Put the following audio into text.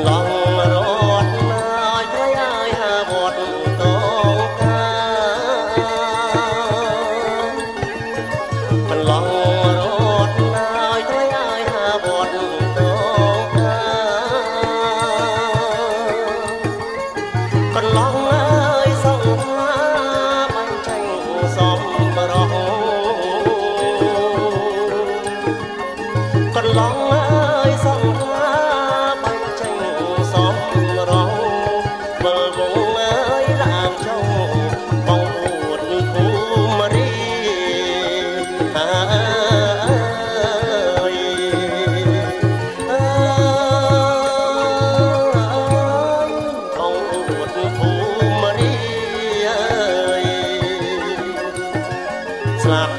ឡងរត់ណាយថ្លៃហើយហាវត្តតងកាកន្លងរត់ណាយថ្លៃហើយហាវត្តតងកាកន្លងអើយសង្ហាបាញ់ចាញ់សំរងកន្លងអើយសង្ហាបាញ់ចាញ់សំរងមើលវងអើយឡើងចុងបងពួតភូមិរីអើយអើយបងពួតភូមិរីអើយស្លាប់